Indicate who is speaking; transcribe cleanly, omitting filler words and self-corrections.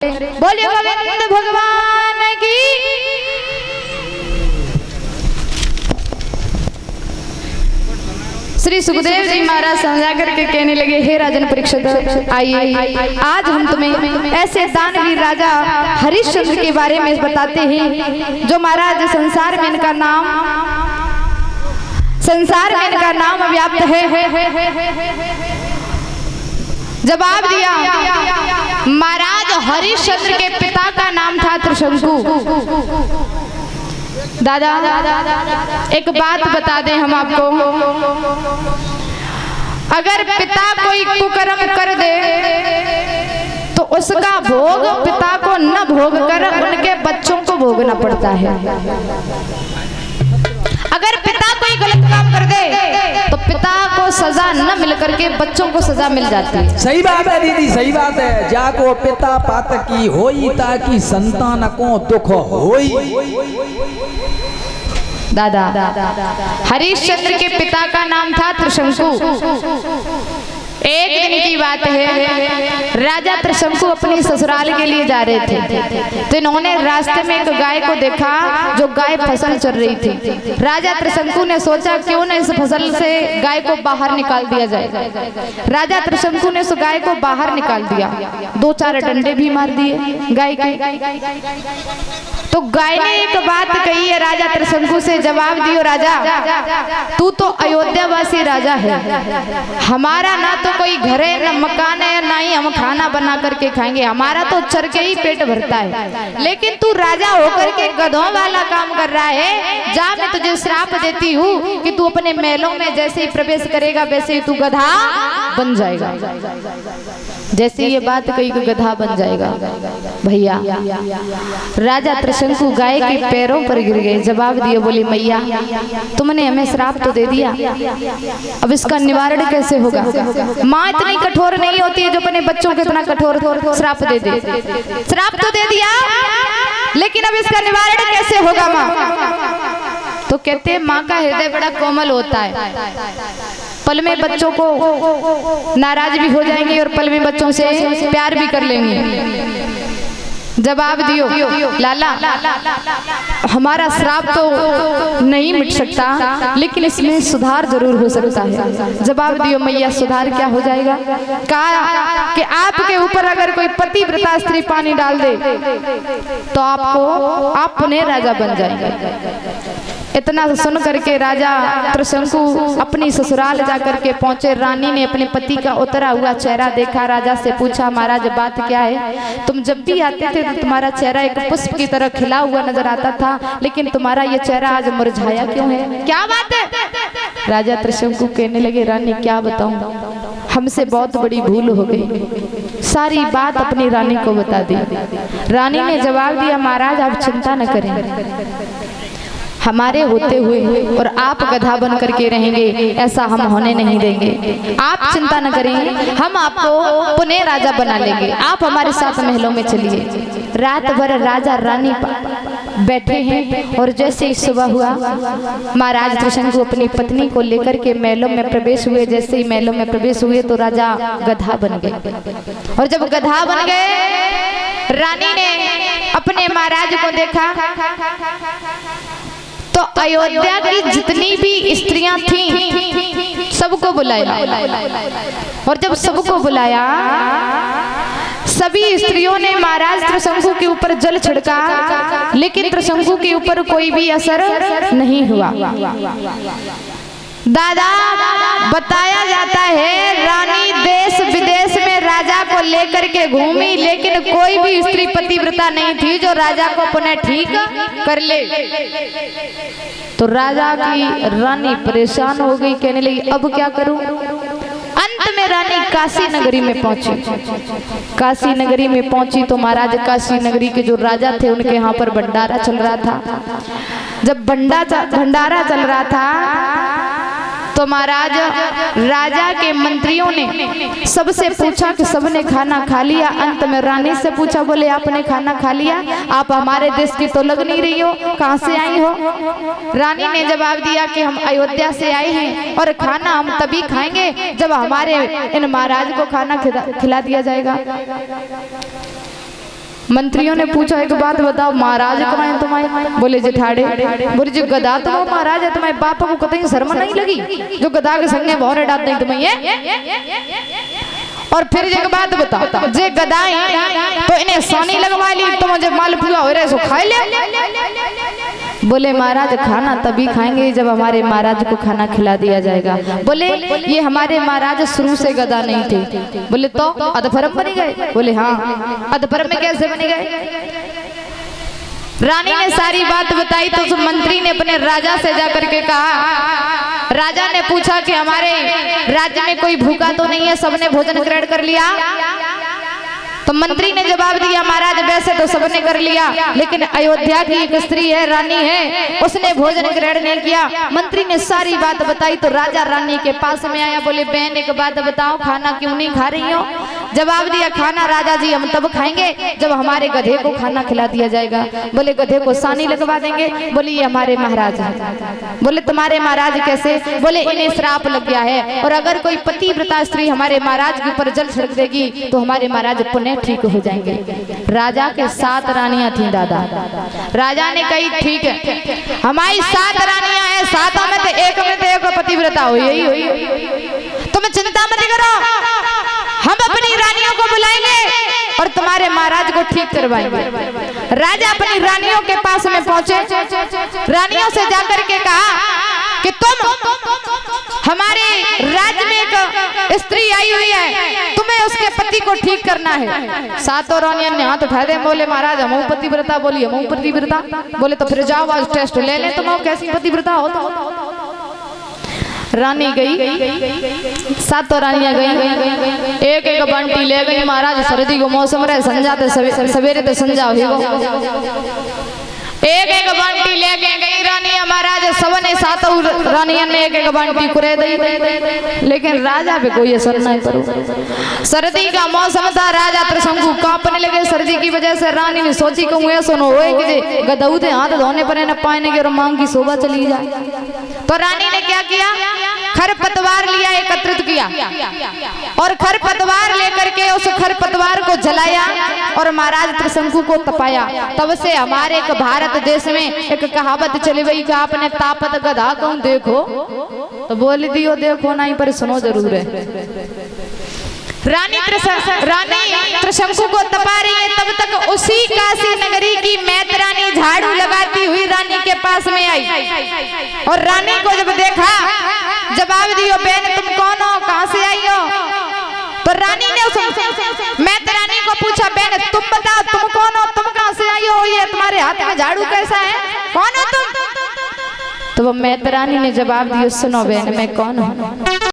Speaker 1: बोलिए गोविंद भगवान की। श्री सुखदेव जी महाराज समझा करके कहने लगे, हे राजन परीक्षित, आइए आज हम तुम्हें ऐसे दानवीर राजा हरिश्चंद्र के बारे में बताते हैं जो महाराज संसार में इनका नाम व्याप्त है। जवाब दिया, महाराज हरिश्चंद्र के पिता का नाम था त्रिशंकु। दादा एक बात बता दें हम आपको, अगर पिता कोई कुकर्म कर दे तो उसका भोग पिता को न भोग कर उनके बच्चों को भोगना पड़ता है। अगर पिता कोई गलत काम कर दे तो पिता को सजा न मिल करके बच्चों को सजा मिल जाती है।
Speaker 2: सही बात है दीदी, सही बात है। जाको पिता पातकी होई ताकि संतान को दुख होई।
Speaker 1: दादा हरिश्चंद्र के पिता का नाम था त्रिशंकु। एक दिन की बात है, राजा त्रिशंकु अपनी ससुराल के लिए जा रहे थे तो इन्होंने रास्ते में एक गाय को देखा जो गाय फसल चर रही थी। राजा त्रिशंकु ने सोचा क्यों न इस फसल से गाय को बाहर निकाल दिया जाए। राजा त्रिशंकु ने उस गाय को बाहर निकाल दिया, 2-4 डंडे भी मार दिए गाय के। तो गाय ने एक बात कही है राजा त्रिशंकु से, जवाब दियो राजा, तू तो अयोध्यावासी राजा है, हमारा ना तो कोई घर है न मकान है, ना ही हम खाना बना करके खाएंगे, हमारा तो चर के ही पेट भरता है, लेकिन तू राजा होकर के गधों वाला काम कर रहा है। जा मैं तुझे श्राप देती हूँ कि तू अपने महलों में जैसे ही प्रवेश करेगा वैसे ही तू गधा बन जाएगा। जैसे ये बात कही कि गधा बन जाएगा, भैया राजा त्रिशंकु गाय के पैरों पर गिर गए। जवाब दिए, बोली मैया तुमने हमें श्राप तो दे दिया, अब इसका निवारण कैसे होगा। माँ इतनी कठोर नहीं होती है जो अपने बच्चों को इतना कठोर श्राप दे दे। श्राप तो दे दिया लेकिन अब इसका निवारण कैसे होगा माँ। तो कहते हैं माँ का हृदय बड़ा कोमल होता है, पल में बच्चों को नाराज भी हो जाएंगे और पल में बच्चों से प्यार भी कर लेंगे। जवाब दियो लाला, हमारा श्राप तो नहीं मिट सकता लेकिन इसमें सुधार जरूर हो सकता है। जवाब दियो मैया, सुधार क्या हो जाएगा। कहा कि आपके ऊपर अगर कोई पतिव्रता स्त्री पानी डाल दे तो आप पुनः राजा बन जाएंगे। इतना सुन करके राजा त्रिशंकु अपनी ससुराल जाकर के पहुंचे। रानी ने अपने पति का उतरा हुआ चेहरा देखा, राजा से पूछा महाराज बात क्या है। तुम जब भी आते थे तो तुम्हारा चेहरा एक पुष्प की तरह खिला हुआ नजर आता था, लेकिन तुम्हारा ये चेहरा आज मुरझाया क्यों है, क्या बात है। राजा त्रिशंकु कहने लगे, रानी क्या बताऊं, हमसे बहुत बड़ी भूल हो गई। सारी बात अपनी रानी को बता दी। रानी ने जवाब दिया, महाराज आप चिंता न करें, हमारे होते हुए और आप गधा बन करके रहेंगे ऐसा हम होने नहीं देंगे। आप चिंता न करें, हम आपको पुनः राजा बना लेंगे, आप हमारे साथ महलों में चलिए। रात भर राजा रानी बैठे हैं और जैसे ही सुबह हुआ महाराज त्रिशंकु अपनी पत्नी को लेकर के महलों में प्रवेश हुए। जैसे ही महलों में प्रवेश हुए तो राजा गधा बन गए, और जब गधा बन गए रानी ने अपने महाराज को देखा तो अयोध्या की जितनी भी स्त्रियां थीं सबको बुलाया, और जब सबको बुलाया सभी स्त्रियों ने महाराज त्रिशंकु के ऊपर जल छिड़का, लेकिन त्रिशंकु के ऊपर कोई भी असर नहीं हुआ। दादा बताया जाता है रानी देश विदेश में राजा को लेकर के घूमी, लेकिन कोई भी स्त्री पतिव्रता नहीं थी जो राजा को पुनः ठीक कर ले। तो राजा की रानी परेशान हो गई, कहने लगी अब क्या करूं। अंत में रानी काशी नगरी में पहुंची। काशी नगरी में पहुंची तो महाराज काशी नगरी के जो राजा थे उनके यहाँ पर भंडारा चल रहा था। जब भंडारा चल रहा था तो महाराज राजा के मंत्रियों ने सबसे पूछा कि सबने खाना खा लिया। अंत में रानी से पूछा, बोले आपने खाना खा लिया, आप हमारे देश की तो लग नहीं रही हो, कहाँ से आई हो। रानी ने जवाब दिया कि हम अयोध्या से आए हैं और खाना हम तभी खाएंगे जब हमारे इन महाराज को खाना खिला दिया जाएगा। मंत्रियों ने पूछा एक बात बताओ महाराज कौन है तुम्हारे? बोले जेठाड़े। बोले जो गधा तो वो महाराज है, तुम्हारे बापा को कतई शर्म नहीं लगी जो गधा के संग में भौरे डालते तुम्हें? और फिर एक बात बताओ, जे गदाई तो इन्हें सोनी लगवा ली तो मुझे मालपुआ हो रहे सो खा ले। बोले महाराज खाना तभी खाएंगे जब हमारे महाराज को खाना खिला दिया जाएगा। बोले ये हमारे महाराज शुरू से गदा नहीं थे। बोले तो अधफरम बन गए? बोले हाँ। अधफरम में कैसे बन गए? रानी ने सारी बात बताई तो उस मंत्री ने अपने राजा से जाकर के कहा। राजा ने पूछा कि हमारे राज्य में कोई भूखा तो नहीं है, सबने भोजन ग्रहण कर लिया? तो मंत्री ने जवाब दिया महाराज वैसे तो सबने कर लिया, लेकिन अयोध्या की एक स्त्री है, रानी है, उसने भोजन ग्रहण नहीं किया। मंत्री ने सारी बात बताई तो राजा रानी के पास में आया। बोले बहन एक बात बताओ, खाना क्यों नहीं खा रही हो? जवाब दिया खाना राजा जी हम तब खाएंगे जब हमारे गधे को खाना खिला दिया जाएगा। बोले गधे को सानी लगवा देंगे? बोले ये हमारे महाराज हैं। बोले तुम्हारे महाराज कैसे? बोले इन्हें श्राप लग गया है और अगर कोई पतिव्रता स्त्री हमारे महाराज के ऊपर जल छिड़क देगी तो हमारे महाराज पुण्य ठीक हो जाएंगे। राजा के 7 रानियां थी दादा। राजा ने कही ठीक है हमारी 7 रानियां हैं, 7 में तो एक पतिव्रता हुई यही हुई, तुम चिंता मत करो, हम अपनी रानियों को बुलाएंगे और तुम्हारे महाराज को ठीक करवाएंगे। राजा अपनी रानियों के पास में पहुंचे, रानियों से जाकर के कहा कि तुम हमारे राज्य में एक स्त्री आई हुई है, तुम्हें उसके पति को ठीक करना है। 7 रानियों ने हाथ उठा दे। बोले महाराज हम पतिव्रता। बोली हम पतिव्रता? बोले तो फिर जाओ आज टेस्ट ले ले तुम कैसी पतिव्रता हो। रानी गई, 7 रानियां गई, एक एक बंटी ले गई। महाराज सर्दी को मौसम रहे, संजाते सवेरे तो संजा हो, एक एक बंटी लेके गई रानी। महाराज सबने 7 रानियों ने एक एक बंटी कुरे दी, लेकिन राजा पे कोई असर नहीं करो। सर्दी का मौसम था, राजा त्रिशंकु कांपने लगे सर्दी की वजह से। रानी ने सोची कहूँ ऐसा न होए कि गदौदे हाथ धोने पर न पाने के और मांग की शोभा चली जाए। तो रानी ने क्या किया? खरपतवार लिया, एकत्रित किया और खरपतवार लेकर के उस खरपतवार को जलाया और महाराज त्रिशंकु को तपाया। तब से हमारे एक भारत देश में एक कहावत चली गई कि आपने तापत गधा कौन देखो, तो बोल दियो देखो नहीं पर सुनो जरूर है। रानी त्रिशंकु को तपा रही है, तब तक उसी काशी नगरी की मैत्रानी झाड़ू लगाती हुई रानी के पास में आई और रानी को जब देखा जवाब दियो बहन तुम कौन हो, कहां से आई हो? तो रानी ने उस मैत्रानी को पूछा बहन तुम बताओ तुम कौन हो, तुम कहां से आई हो, ये तुम्हारे हाथ में झाड़ू कैसा है, कौन हो तुम? तो वो मैत्रानी ने जवाब दिया सुनो बहन मैं कौन हूँ।